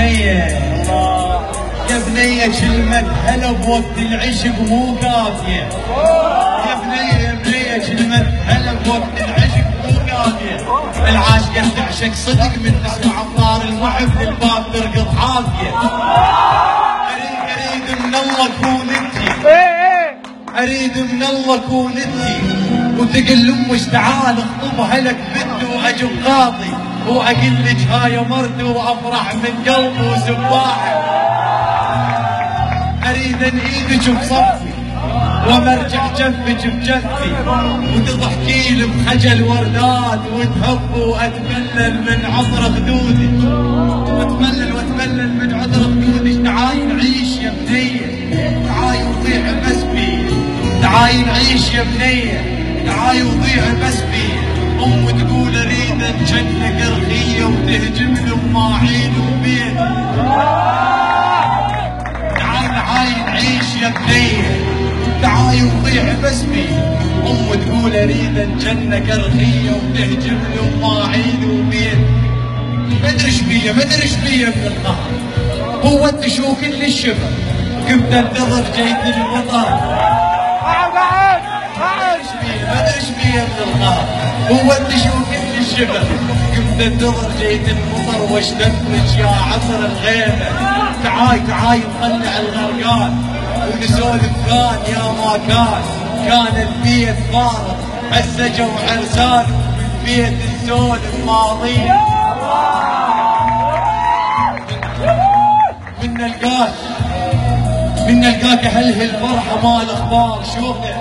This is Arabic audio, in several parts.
بنية يا بنية كلمة هلا بوقت العشق مو كافية. يا بنية يا بنية كلمة هلا بوقت العشق مو كافية. العاشقة تعشق صدق من تسمع أمطار المحب للباب ترقض حافية. أريد من الله كون انتي، أريد من الله كون انتي، وتقل لأمش تعال اخطبها لك بنت وأجب قاضي، وأقول لك هاي مرت وأفرح من قلبي وسباحة. أريد أن إيدك بصفي ومرجع جفك بجفي، وتضحكي لي بخجل وردات وتهب وأتملل من عطر خدودك، وأتملل من عطر خدودك. تعالي نعيش يا بنية، تعالي وضيع بس بي، تعالي نعيش يا بنية، تعالي وضيع بس بي. تقول أريد أتجنك رخية وتهجم لي بماعين وبيت. تعالي نعيش يا بنية، تعالي وضيع باسمي. تقول اريد انجنك رخية وتهجم لي بماعين وبيت. مدري ايش بيا من القهر، هو انت شو كل الشبه كنت انتظر جيت المطر. مدري ايش بيا من القهر، هو انت شو كل الشبه كنت انتظر جيت المطر واشتقت يا عطر الغيمة. تعاي نطلع الغرقان ونسولف كان يا ما كان البيت فارغ هسه جو عرسان بيت نسولف ماضي. من نلقاك هله الفرحة مال اخبار. شوفه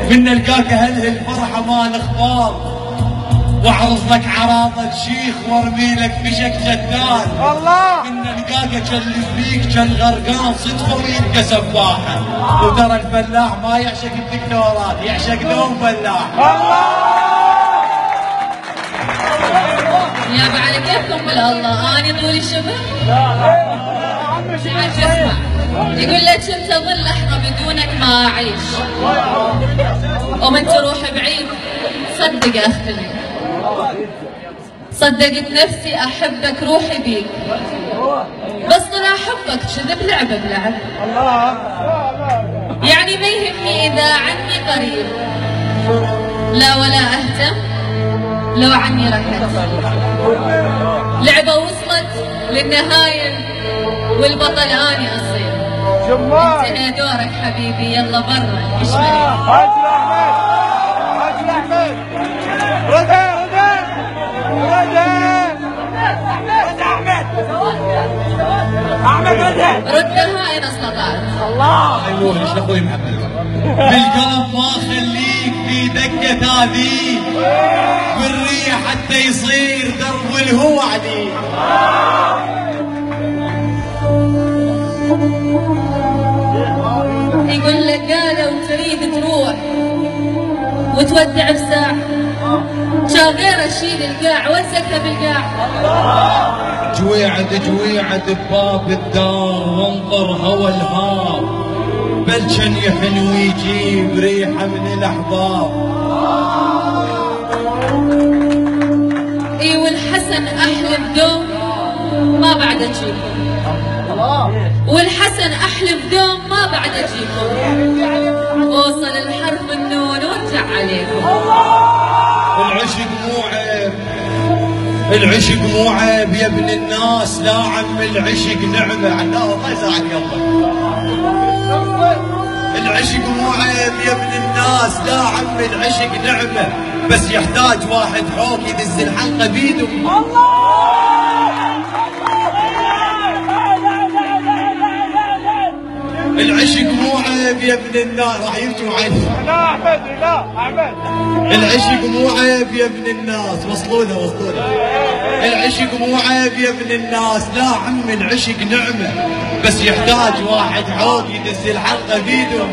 من نلقاك هله الفرحة مال اخبار، واعرض لك عراضة شيخ وارمي لك بشك جدال. الله من نلقاك اجلب بيك كالغرقان صدفة ويلقى سباحة. وترى الفلاح ما يعشق الدكتورات، يعشق دوم فلاح. الله يا على كيفكم بالله. اني طولي الشبه؟ اسمع يقول لك انتظر لحظة بدونك ما اعيش، ومن تروح بعيد صدق اختلي. صدقت نفسي احبك روحي بيك، بس طلع حبك كذب لعبه بلعب. يعني ما يهمني اذا عني قريب، لا ولا اهتم لو عني رحت. لعبه وصلت للنهايه والبطل اني اصير. انتهى دورك حبيبي، يلا برا اشمري. ردها إن استطعت. الله يقول ايش اخوي محمد بالقلب ما خليك في دقة هذه، بالريح حتى يصير درب الهوى عليك. يقول لك قالوا تريد تروح وتودع بساعة، شاغير اشيل القاع وزكها بالقاع. جويعد بباب الدار وانطر هوى الهاب، بلشن يحن ويجيب ريحة من الاحباب. اي والحسن احلف دوم ما بعد اجيكم، والحسن احلف دوم ما بعد اجيكم. اوصل الحرف النون وارجع عليكم. العشق مو عيب، العشق مو عيب يا ابن الناس، لا عم العشق نعمة. لا الله يساعدك يلا. العشق مو عيب يا ابن الناس، لا عم العشق نعمة، بس يحتاج واحد حوك يدز الحلقة بيده. العشق مو عيب يا ابن الناس. راح يرجعوا عني. لا احمد، لا احمد. العشق مو عيب يا ابن الناس. وصلونا. العشق مو عيب يا ابن الناس، لا عم العشق نعمة، بس يحتاج واحد حوق يدز الحلقة بيده.